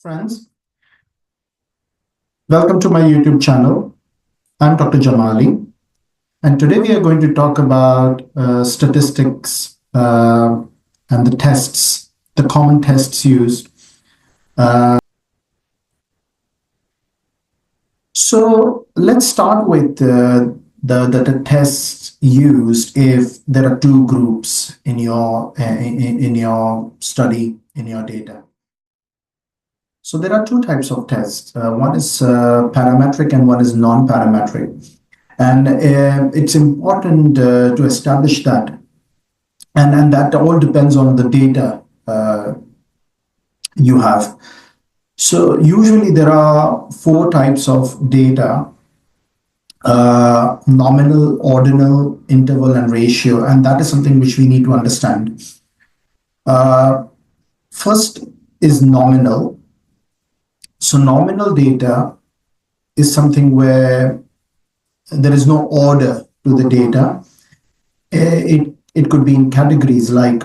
Friends, welcome to my YouTube channel. I'm Dr. Jamali, and today we are going to talk about statistics and the tests, the common tests used. So let's start with the tests used if there are two groups in your study, in your data. So there are two types of tests. One is parametric and one is non-parametric. And it's important to establish that. And that all depends on the data you have. So usually there are four types of data: nominal, ordinal, interval, and ratio. And that is something which we need to understand. First is nominal. So nominal data is something where there is no order to the data. It could be in categories like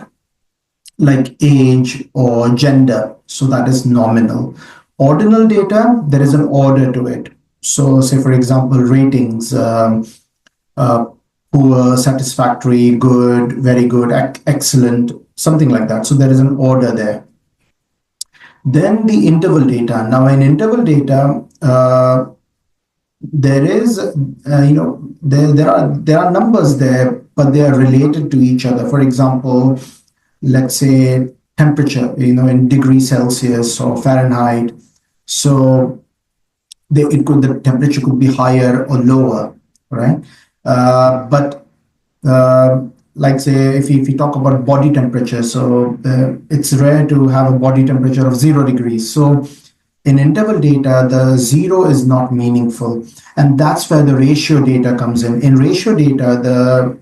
age or gender. So that is nominal. Ordinal data, there is an order to it. So say, for example, ratings, poor, satisfactory, good, very good, excellent, something like that. So there is an order there. Then the interval data. Now in interval data, there is, there are numbers there, but they are related to each other. For example, let's say temperature, in degrees Celsius or Fahrenheit. So the temperature could be higher or lower, right? Like say if you talk about body temperature, so it's rare to have a body temperature of 0 degrees. So in interval data, the 0 is not meaningful, and that's where the ratio data comes in. In ratio data,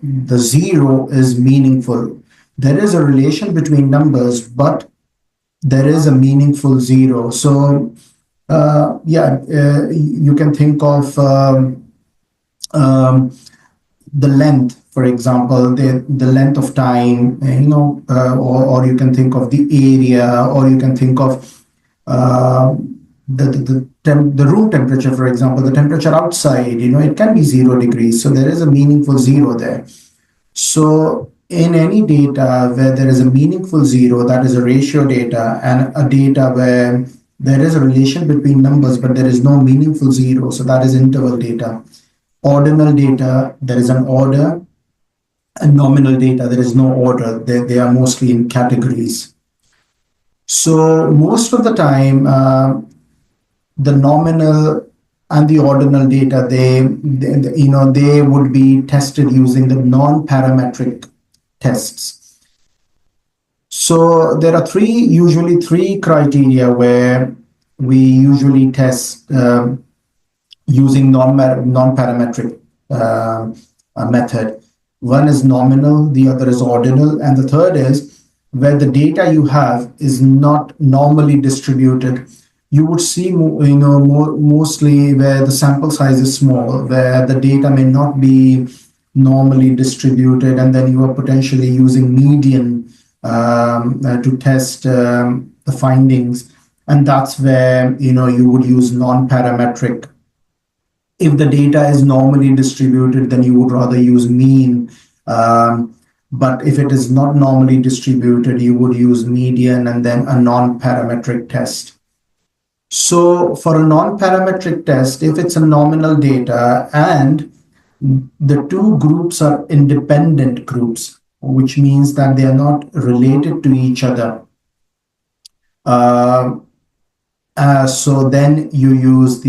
the 0 is meaningful. There is a relation between numbers, but there is a meaningful 0. So you can think of the length, for example, the length of time, or you can think of the area, or you can think of the room temperature, for example, the temperature outside, it can be 0 degrees. So there is a meaningful 0 there. So in any data where there is a meaningful 0, that is a ratio data, and a data where there is a relation between numbers, but there is no meaningful 0, so that is interval data. Ordinal data, there is an order, and nominal data, there is no order. They are mostly in categories. So most of the time, the nominal and the ordinal data, they would be tested using the non-parametric tests. So there are usually three criteria where we usually test using non-parametric method. One is nominal, the other is ordinal, and the third is where the data you have is not normally distributed. You would see, mostly where the sample size is small, where the data may not be normally distributed, and then you are potentially using median to test the findings, and that's where you would use non-parametric. If the data is normally distributed, then you would rather use mean. But if it is not normally distributed, you would use median and then a non-parametric test. So for a non-parametric test, if it's a nominal data and the two groups are independent groups, which means that they are not related to each other, so then you use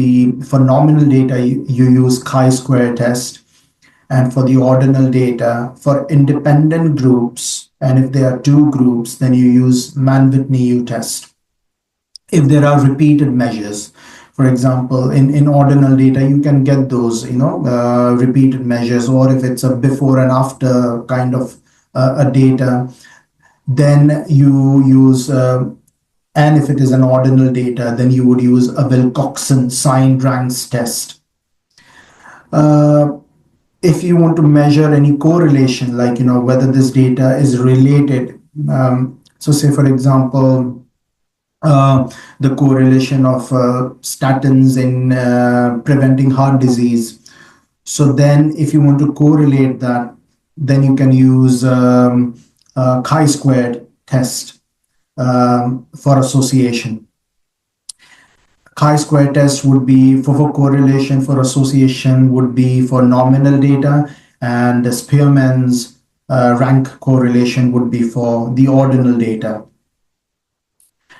for nominal data, you use chi-square test. And for the ordinal data, for independent groups, and if there are two groups, then you use Mann-Whitney test. If there are repeated measures, for example, in ordinal data, you can get those, repeated measures, or if it's a before and after kind of a data, then you use and if it is an ordinal data, then you would use a Wilcoxon signed-ranks test. If you want to measure any correlation, like, whether this data is related, so say, for example, the correlation of statins in preventing heart disease. So then if you want to correlate that, then you can use chi-squared test for association. Chi-square test would be for correlation, for association would be for nominal data, and the Spearman's rank correlation would be for the ordinal data.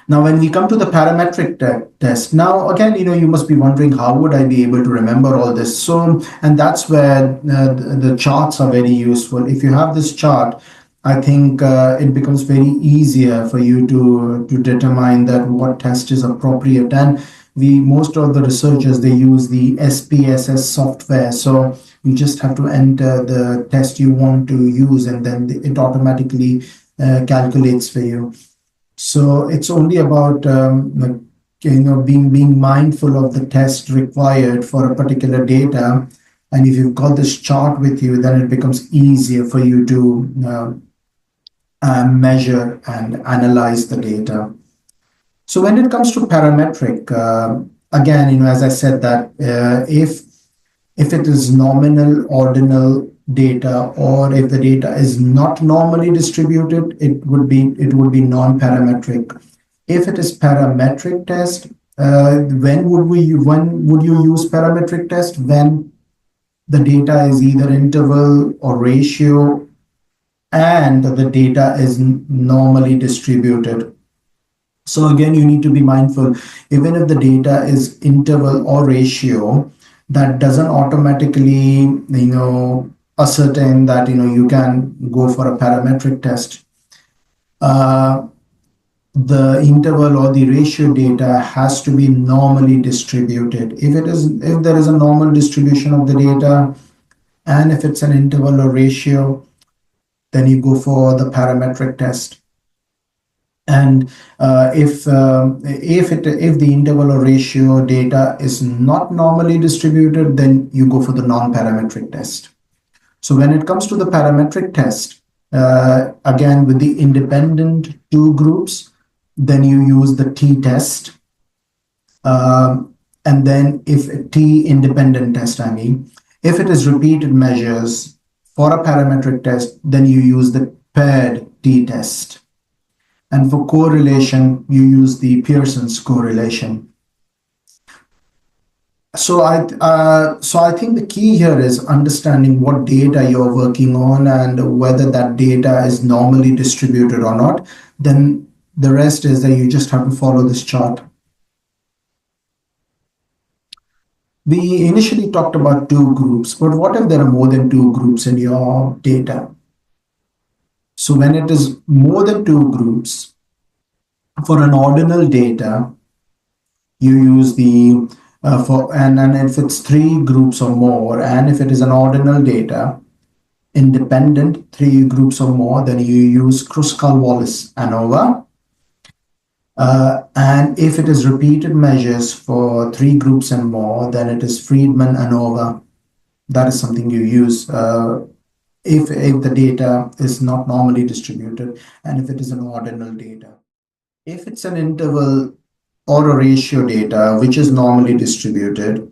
Now, when we come to the parametric test, now again, you must be wondering, how would I be able to remember all this? So, and that's where the charts are very useful. If you have this chart, I think it becomes very easier for you to determine that what test is appropriate. And most of the researchers, they use the SPSS software. So you just have to enter the test you want to use, and then it automatically calculates for you. So it's only about being mindful of the test required for a particular data. And if you've got this chart with you, then it becomes easier for you to measure and analyze the data. So when it comes to parametric, again, as I said, that if it is nominal, ordinal data, or if the data is not normally distributed, it would be non-parametric. If it is parametric test, when would you use parametric test? When the data is either interval or ratio, and the data is normally distributed. So again, you need to be mindful, even if the data is interval or ratio, that doesn't automatically, ascertain that, you can go for a parametric test. The interval or the ratio data has to be normally distributed. If there is a normal distribution of the data, and if it's an interval or ratio, then you go for the parametric test. And if the interval or ratio data is not normally distributed, then you go for the non-parametric test. So when it comes to the parametric test, again, with the independent two groups, then you use the t-test. And then if t-independent test, if it is repeated measures for a parametric test, then you use the paired t-test. And for correlation, you use the Pearson's correlation. So I think the key here is understanding what data you're working on and whether that data is normally distributed or not. Then the rest is that you just have to follow this chart. We initially talked about two groups, but what if there are more than two groups in your data? So when it is more than two groups, for an ordinal data, you use the and if it's three groups or more, and if it is an ordinal data, independent three groups or more, then you use Kruskal-Wallis ANOVA. And if it is repeated measures for three groups and more, then it is Friedman ANOVA. That is something you use if the data is not normally distributed, and if it is an ordinal data. If it's an interval or a ratio data which is normally distributed,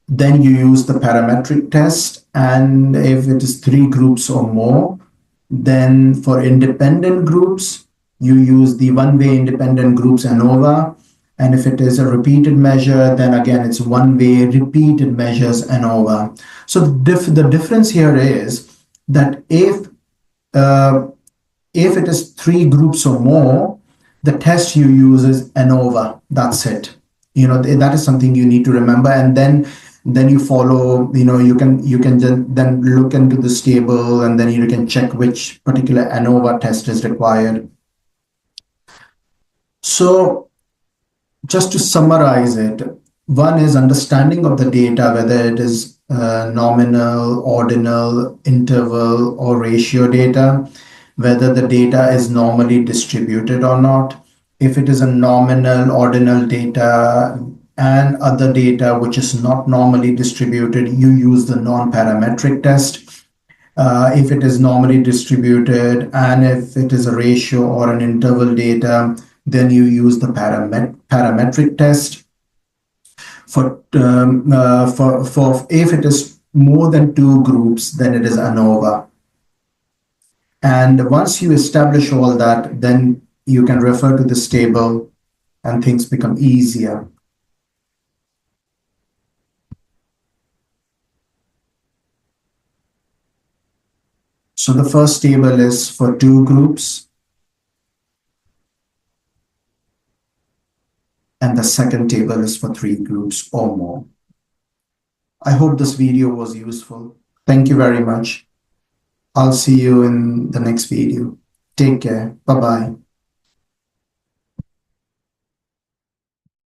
then you use the parametric test. And if it is three groups or more, then for independent groups, you use the one-way independent groups ANOVA. And if it is a repeated measure, then again, it's one-way repeated measures ANOVA. So the difference here is that if it is three groups or more, the test you use is ANOVA. That's it. That is something you need to remember. And then you follow, you can then look into this table, and then you can check which particular ANOVA test is required. So just to summarize it, one is understanding of the data, whether it is nominal, ordinal, interval, or ratio data, whether the data is normally distributed or not. If it is a nominal, ordinal data and other data which is not normally distributed, you use the non-parametric test. If it is normally distributed, and if it is a ratio or an interval data, Then you use the parametric test. For if it is more than two groups, then it is ANOVA. And once you establish all that, then you can refer to this table and things become easier. So the first table is for two groups, and the second table is for three groups or more. I hope this video was useful. Thank you very much. I'll see you in the next video. Take care. Bye-bye.